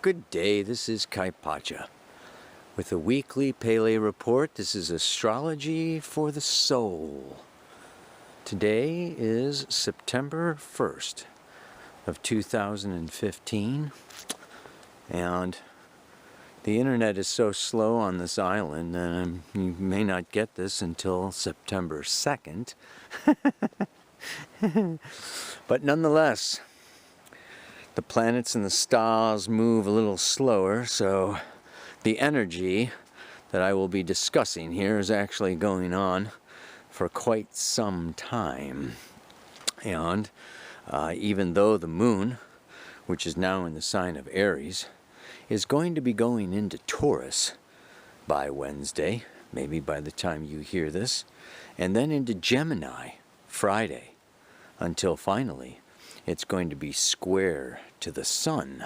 Good day, this is Kaipacha with a weekly Pele report. This is Astrology for the Soul. Today is September 1st of 2015, and the internet is so slow on this island that you may not get this until September 2nd. But nonetheless, the planets and the stars move a little slower, so the energy that I will be discussing here is actually going on for quite some time. And even though the moon, which is now in the sign of Aries, is going to be going into Taurus by Wednesday, maybe by the time you hear this, and then into Gemini Friday, until finally it's going to be square to the sun.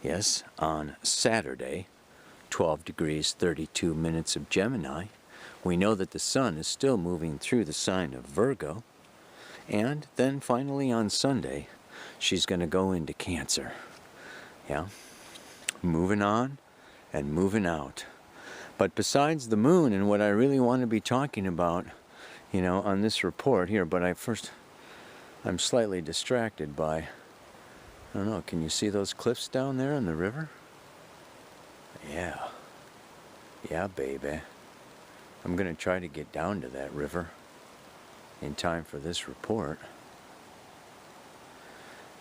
Yes, on Saturday, 12 degrees 32 minutes of Gemini. We know that the sun is still moving through the sign of Virgo. And then finally on Sunday, she's going to go into Cancer. Yeah, moving on and moving out. But besides the moon and what I really want to be talking about, on this report here, but I'm slightly distracted by, I don't know, can you see those cliffs down there in the river? Yeah, baby. I'm going to try to get down to that river in time for this report.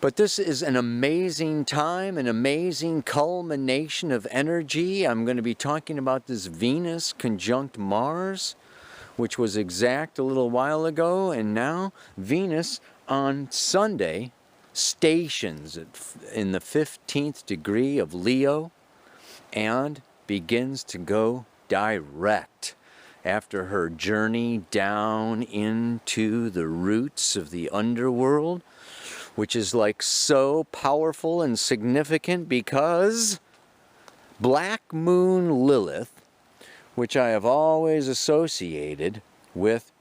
But this is an amazing time, an amazing culmination of energy. I'm going to be talking about this Venus conjunct Mars, which was exact a little while ago, and now Venus on Sunday stations in the 15th degree of Leo and begins to go direct after her journey down into the roots of the underworld, which is like so powerful and significant because Black Moon Lilith, which I have always associated with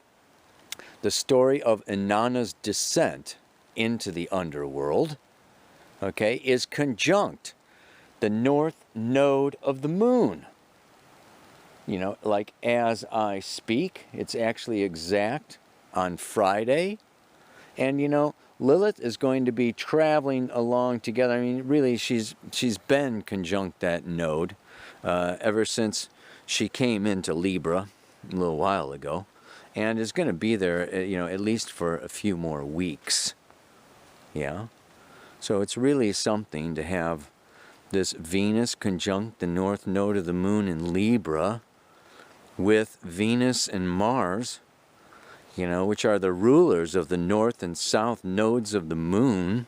the story of Inanna's descent into the underworld, is conjunct the north node of the moon. Like as I speak, it's actually exact on Friday. And Lilith is going to be traveling along together. I mean, really, she's been conjunct that node ever since she came into Libra a little while ago, and is going to be there, at least for a few more weeks. Yeah? So it's really something to have this Venus conjunct the north node of the moon in Libra with Venus and Mars, which are the rulers of the north and south nodes of the moon,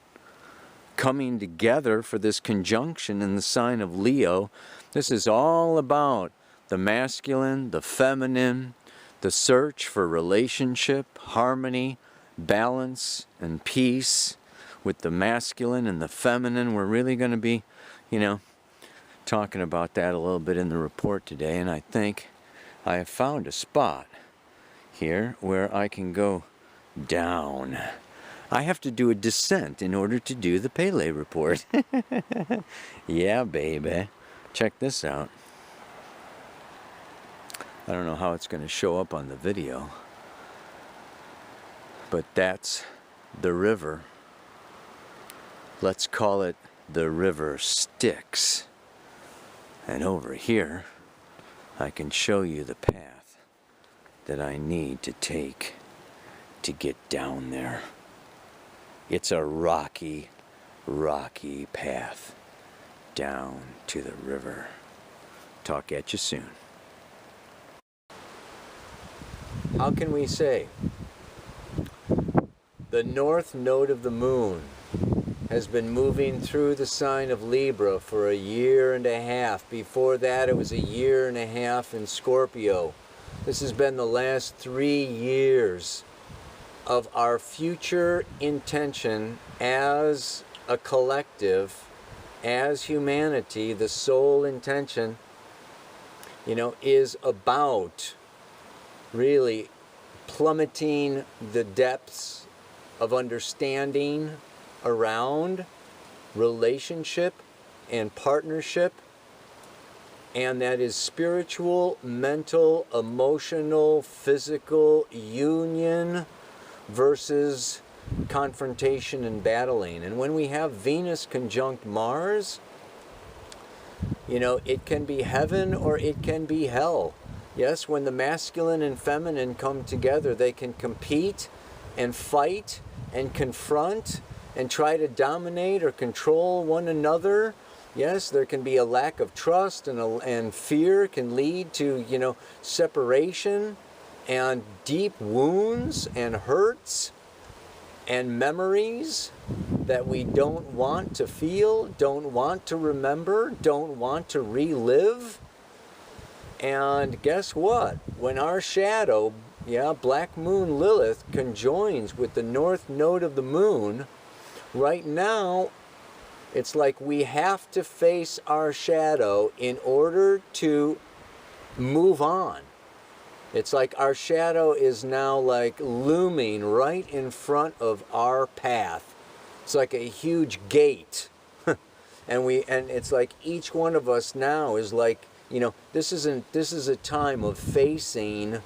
coming together for this conjunction in the sign of Leo. This is all about the masculine, the feminine, the search for relationship, harmony, balance, and peace with the masculine and the feminine. We're really going to be, talking about that a little bit in the report today, and I think I have found a spot here where I can go down. I have to do a descent in order to do the Pele report. Yeah, baby. Check this out. I don't know how it's going to show up on the video, but that's the river. Let's call it the river Styx. And over here, I can show you the path that I need to take to get down there. It's a rocky, rocky path down to the river. Talk at you soon. How can we say the north node of the moon has been moving through the sign of Libra for a year and a half. Before that, it was a year and a half in Scorpio. This has been the last 3 years of our future intention as a collective, as humanity. The soul intention, is about really plummeting the depths of understanding around relationship, and partnership, and that is spiritual, mental, emotional, physical union versus confrontation and battling. And when we have Venus conjunct Mars, you know, it can be heaven or it can be hell. Yes, when the masculine and feminine come together, they can compete and fight and confront and try to dominate or control one another. Yes, there can be a lack of trust, and fear can lead to, you know, separation and deep wounds and hurts and memories that we don't want to feel, don't want to remember, don't want to relive. And guess what? When our shadow, Black Moon Lilith, conjoins with the north node of the moon, right now, it's like we have to face our shadow in order to move on. It's like our shadow is now like looming right in front of our path. It's like a huge gate. and it's like each one of us now is like, you know, this is a time of facing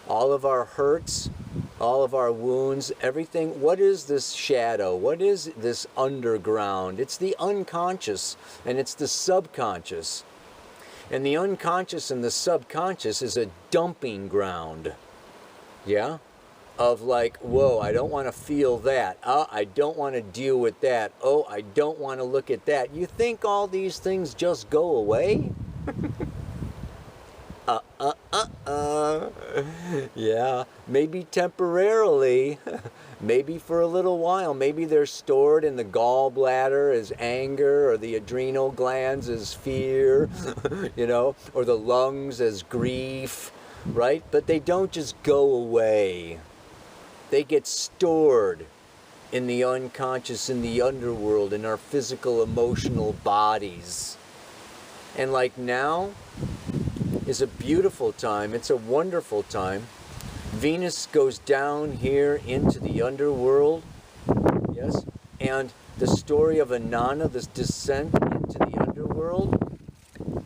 all of our hurts, all of our wounds, everything. What is this shadow? What is this underground? It's the unconscious and it's the subconscious. And the unconscious and the subconscious is a dumping ground. Yeah? Of like, whoa, I don't want to feel that. I don't want to deal with that. Oh, I don't want to look at that. You think all these things just go away? Yeah, maybe temporarily, maybe for a little while. Maybe they're stored in the gallbladder as anger, or the adrenal glands as fear, you know, or the lungs as grief, right? But they don't just go away. They get stored in the unconscious, in the underworld, in our physical, emotional bodies. And like now is a beautiful time. It's a wonderful time. Venus goes down here into the underworld. Yes. And the story of Inanna, this descent into the underworld,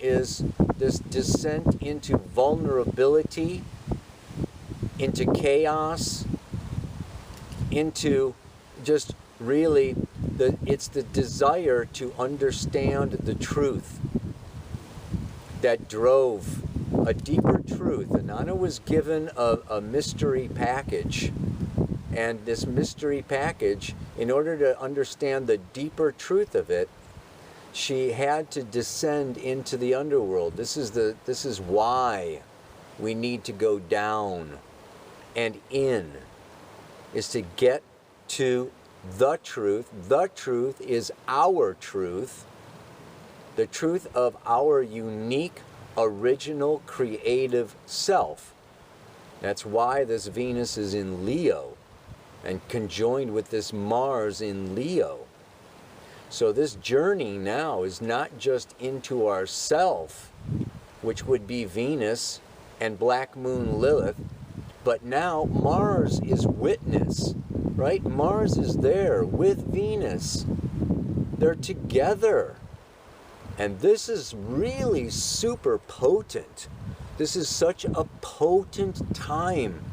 is this descent into vulnerability, into chaos, into just really, it's the desire to understand the truth that drove a deeper truth. Inanna was given a mystery package, and this mystery package, in order to understand the deeper truth of it, she had to descend into the underworld. This is why we need to go down and in, is to get to the truth. The truth is our truth, the truth of our unique, original, creative self. That's why this Venus is in Leo and conjoined with this Mars in Leo. So this journey now is not just into ourself, which would be Venus and Black Moon Lilith, but now Mars is witness, right? Mars is there with Venus. They're together. And this is really super potent. This is such a potent time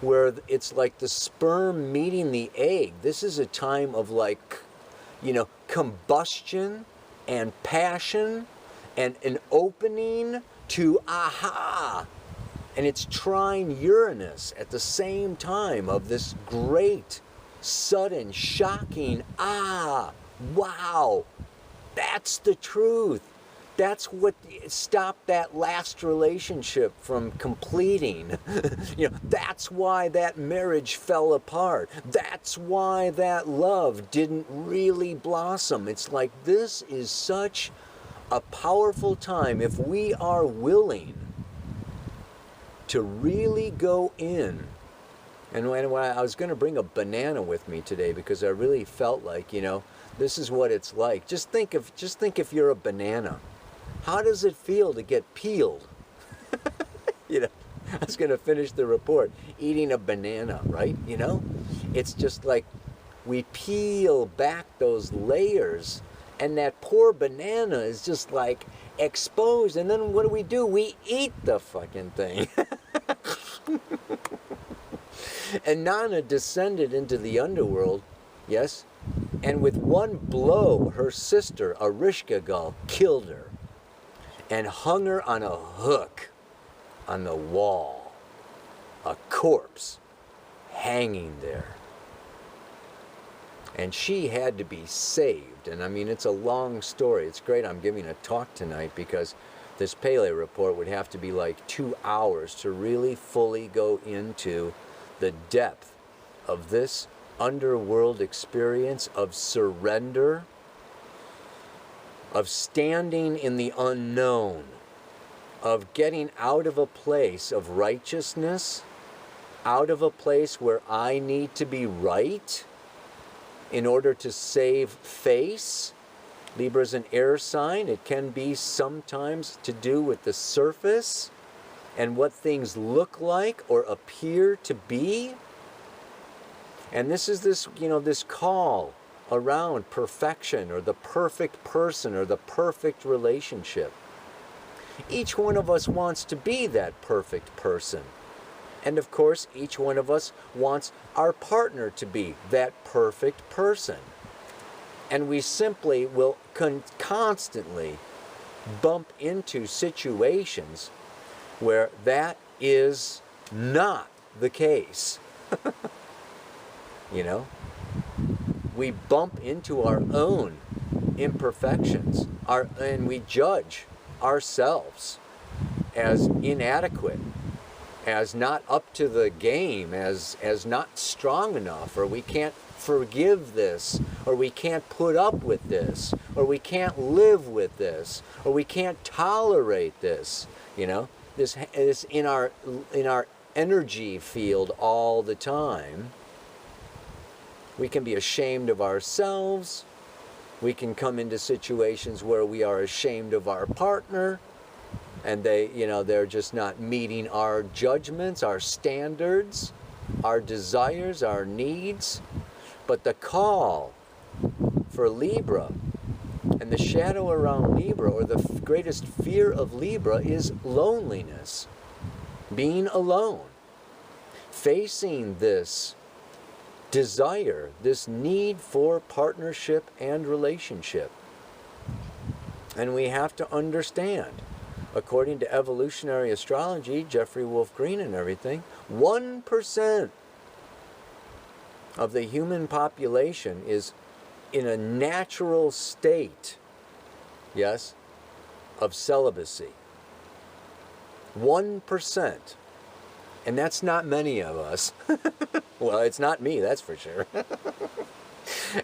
where it's like the sperm meeting the egg. This is a time of like, you know, combustion and passion and an opening to aha. And it's trine Uranus at the same time of this great, sudden, shocking, wow. That's the truth. That's what stopped that last relationship from completing. You know, that's why that marriage fell apart. That's why that love didn't really blossom. It's like this is such a powerful time if we are willing to really go in. And when I was going to bring a banana with me today because I really felt like, you know, this is what it's like. Just think if you're a banana. How does it feel to get peeled? You know, I was going to finish the report eating a banana, right? You know, it's just like we peel back those layers And that poor banana is just like exposed. And then what do? We eat the fucking thing. And Inanna descended into the underworld, yes? And with one blow, her sister, Ereshkigal, killed her and hung her on a hook on the wall. A corpse hanging there. And she had to be saved. And I mean, it's a long story. It's great I'm giving a talk tonight because this Pele report would have to be like 2 hours to really fully go into the depth of this underworld experience of surrender, of standing in the unknown, of getting out of a place of righteousness, out of a place where I need to be right in order to save face. Libra's an air sign. It can be sometimes to do with the surface and what things look like or appear to be. And this is this, this call around perfection or the perfect person or the perfect relationship. Each one of us wants to be that perfect person. And of course, each one of us wants our partner to be that perfect person. And we simply will constantly bump into situations where that is not the case. We bump into our own imperfections, and we judge ourselves as inadequate, as not up to the game, as not strong enough, or we can't forgive this, or we can't put up with this, or we can't live with this, or we can't tolerate this. This is in our energy field all the time. We can be ashamed of ourselves. We can come into situations where we are ashamed of our partner, and they're just not meeting our judgments, our standards, our desires, our needs. But the call for Libra and the shadow around Libra, or the greatest fear of Libra, is loneliness, being alone, facing this desire, this need for partnership and relationship. And we have to understand, according to evolutionary astrology, Jeffrey Wolf Green and everything, 1% of the human population is in a natural state, yes, of celibacy. 1%. And that's not many of us. Well, it's not me, that's for sure.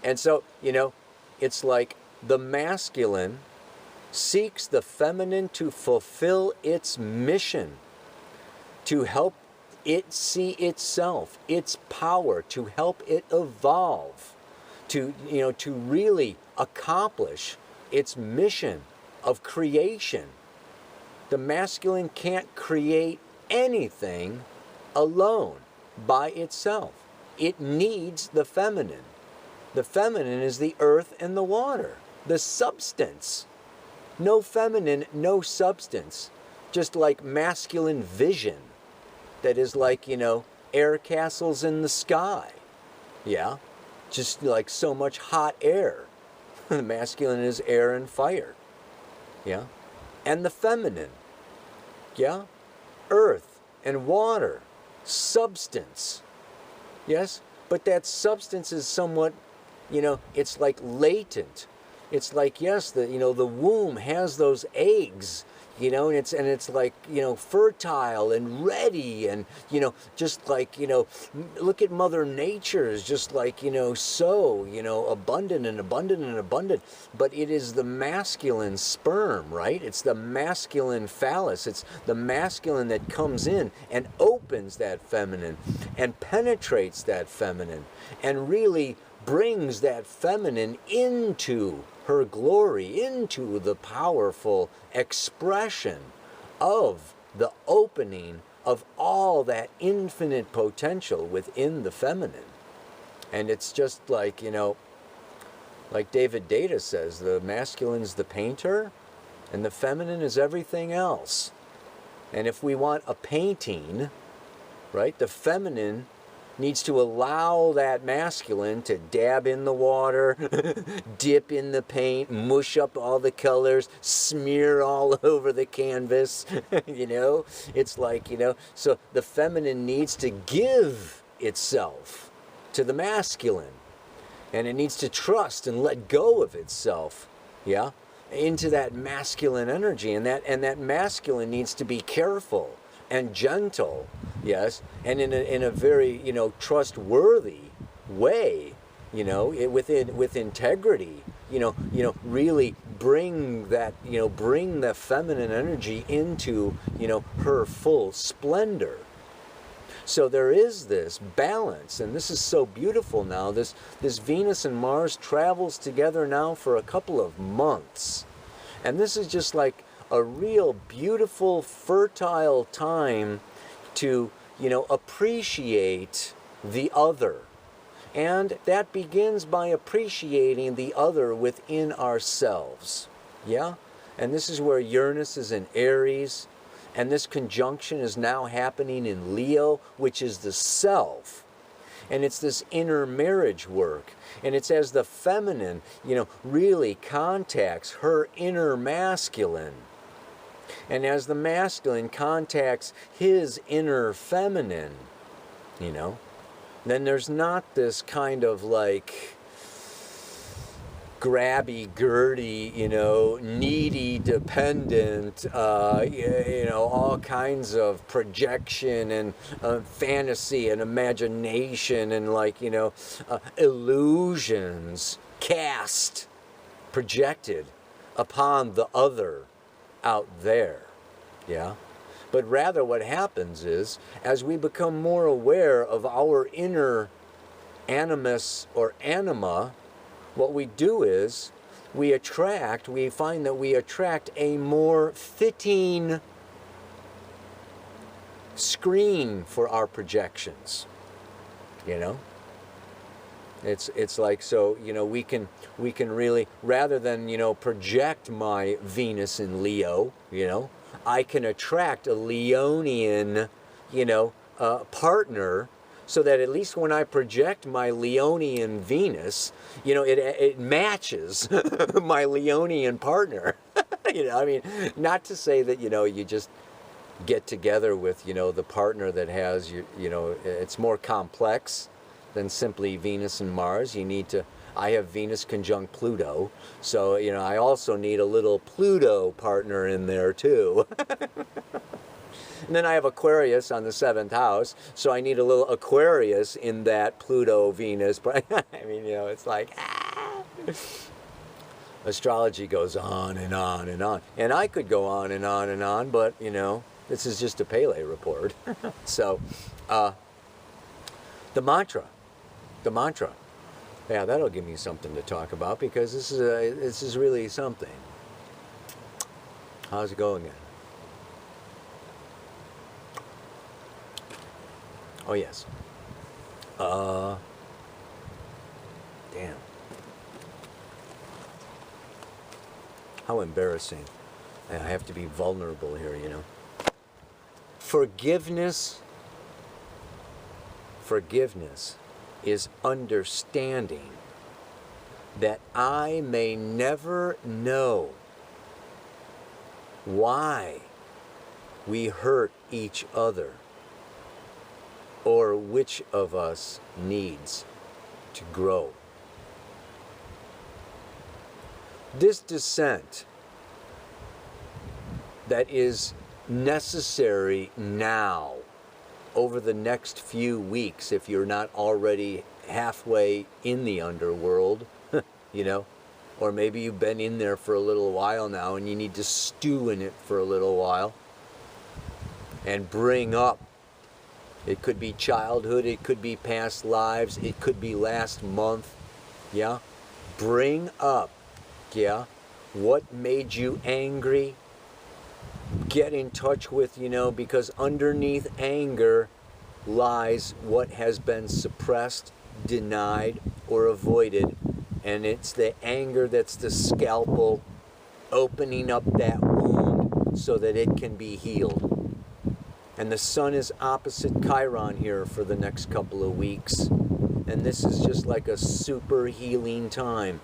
And so, it's like the masculine seeks the feminine to fulfill its mission, to help it see itself, its power, to help it evolve, to really accomplish its mission of creation. The masculine can't create anything alone by itself. It needs the feminine. The feminine is the earth and the water, the substance. No feminine, no substance. Just like masculine vision that is like, air castles in the sky. Yeah, just like so much hot air. The masculine is air and fire. Yeah, and the feminine. Yeah, earth and water, substance. Yes, but that substance is somewhat, it's like latent. It's like, yes, the womb has those eggs, and it's like, fertile and ready, and just like, look at Mother Nature is just like, so, abundant and abundant and abundant. But it is the masculine sperm, right? It's the masculine phallus. It's the masculine that comes in and opens that feminine and penetrates that feminine and really brings that feminine into her glory, into the powerful expression of the opening of all that infinite potential within the feminine. And it's just like, Like David Data says, the masculine's the painter and the feminine is everything else. And if we want a painting, right, the feminine needs to allow that masculine to dab in the water, dip in the paint, mush up all the colors, smear all over the canvas, you know? It's like, you know, so the feminine needs to give itself to the masculine. And it needs to trust and let go of itself, yeah, into that masculine energy. And that masculine needs to be careful and gentle, yes, and in a very, you know, trustworthy way, you know, with integrity, you know, really bring that, you know, bring the feminine energy into, you know, her full splendor. So there is this balance, and this is so beautiful now. This Venus and Mars travels together now for a couple of months, and this is just like a real beautiful, fertile time to, you know, appreciate the other. And that begins by appreciating the other within ourselves. Yeah? And this is where Uranus is in Aries, and this conjunction is now happening in Leo, which is the self. And it's this inner marriage work. And it's as the feminine, you know, really contacts her inner masculine. And as the masculine contacts his inner feminine, you know, then there's not this kind of like grabby-gurdy, you know, needy, dependent, you know, all kinds of projection and fantasy and imagination and, like, you know, illusions cast, projected upon the other out there, yeah? But rather what happens is, as we become more aware of our inner animus or anima, what we do is we find that we attract a more fitting screen for our projections, you know? It's like, so, you know, we can really, rather than, you know, project my Venus in Leo, you know, I can attract a Leonian, you know, partner, so that at least when I project my Leonian Venus, you know, it matches my Leonian partner. You know, I mean, not to say that, you know, you just get together with, you know, the partner that has, you know, it's more complex than simply Venus and Mars. You need to, I have Venus conjunct Pluto, so, you know, I also need a little Pluto partner in there too. And then I have Aquarius on the 7th house, so I need a little Aquarius in that Pluto-Venus. I mean, you know, it's like, ah. Astrology goes on and on and on. And I could go on and on and on, but, you know, this is just a Pele report. So, the mantra. Yeah, that'll give me something to talk about, because this is really something. How's it going again? Oh, yes. Damn. How embarrassing. I have to be vulnerable here, you know. Forgiveness is understanding that I may never know why we hurt each other, or which of us needs to grow. This descent that is necessary now, over the next few weeks, if you're not already halfway in the underworld, you know, or maybe you've been in there for a little while now and you need to stew in it for a little while and bring up. It could be childhood, it could be past lives, it could be last month, yeah? Bring up, yeah, what made you angry. Get in touch with, you know, because underneath anger lies what has been suppressed, denied, or avoided, And it's the anger that's the scalpel opening up that wound so that it can be healed. And the sun is opposite Chiron here for the next couple of weeks. And this is just like a super healing time.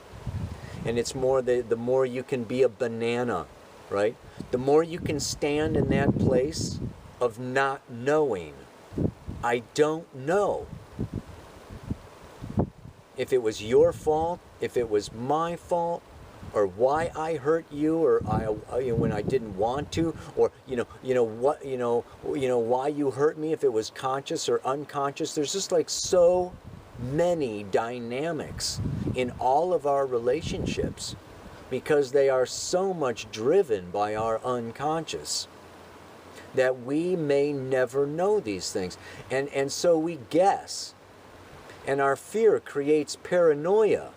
And it's more the more you can be a banana, right? The more you can stand in that place of not knowing. I don't know if it was your fault, if it was my fault, or why I hurt you, or when I didn't want to, or why you hurt me, if it was conscious or unconscious. There's just like so many dynamics in all of our relationships because they are so much driven by our unconscious that we may never know these things. And so we guess. And our fear creates paranoia.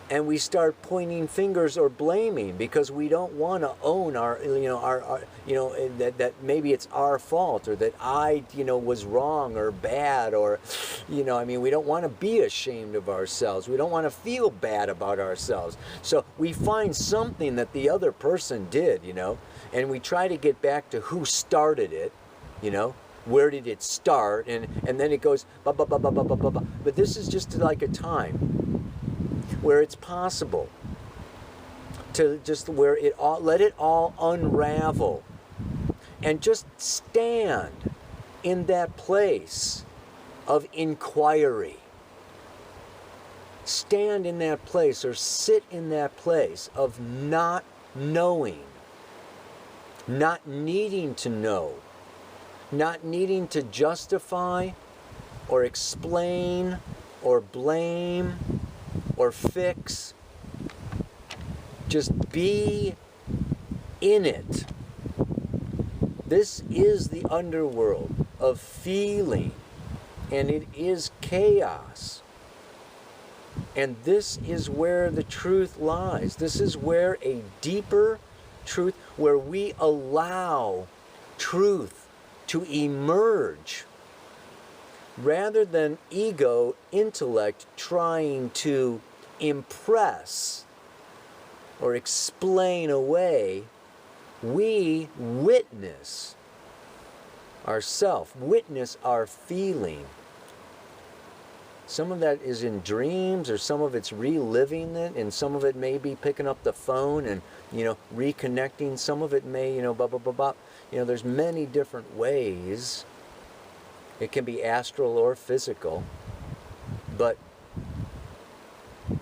And we start pointing fingers or blaming because we don't want to own that maybe it's our fault, or that I was wrong or bad, or we don't want to be ashamed of ourselves. We don't want to feel bad about ourselves. So we find something that the other person did, and we try to get back to who started it, where did it start, and then it goes ba ba ba ba ba ba ba ba. But this is just like a time where it's possible to just let it all unravel and just stand in that place of inquiry. Stand in that place, or sit in that place of not knowing, not needing to know, not needing to justify or explain or blame or fix. Just be in it. This is the underworld of feeling, and it is chaos. And this is where the truth lies. This is where a deeper truth, where we allow truth to emerge, rather than ego, intellect trying to impress or explain away. We witness ourself, witness our feeling. Some of that is in dreams, or some of it's reliving it, and some of it may be picking up the phone and reconnecting. Some of it may blah blah blah blah. There's many different ways. It can be astral or physical, but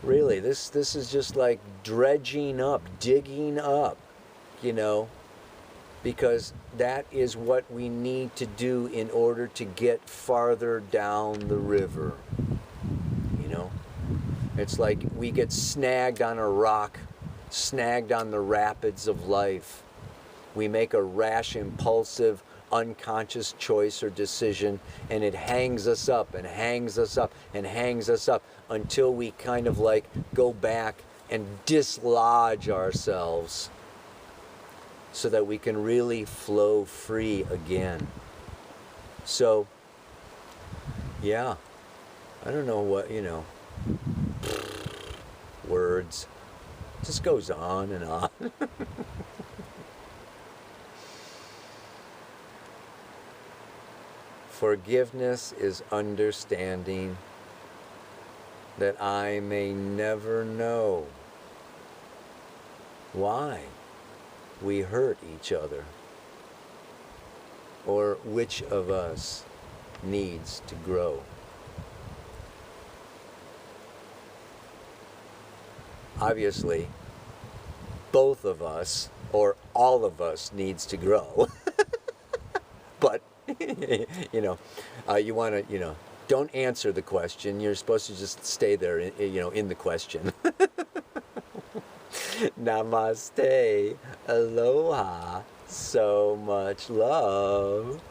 really this is just like dredging up, digging up, because that is what we need to do in order to get farther down the river. It's like we get snagged on a rock, snagged on the rapids of life. We make a rash, impulsive, unconscious choice or decision, and it hangs us up and hangs us up and hangs us up until we kind of like go back and dislodge ourselves so that we can really flow free again. So, yeah, I don't know what, words. It just goes on and on. Forgiveness is understanding that I may never know why we hurt each other, or which of us needs to grow. Obviously, both of us, or all of us, needs to grow. But you want to, don't answer the question. You're supposed to just stay there, in the question. Namaste. Aloha. So much love.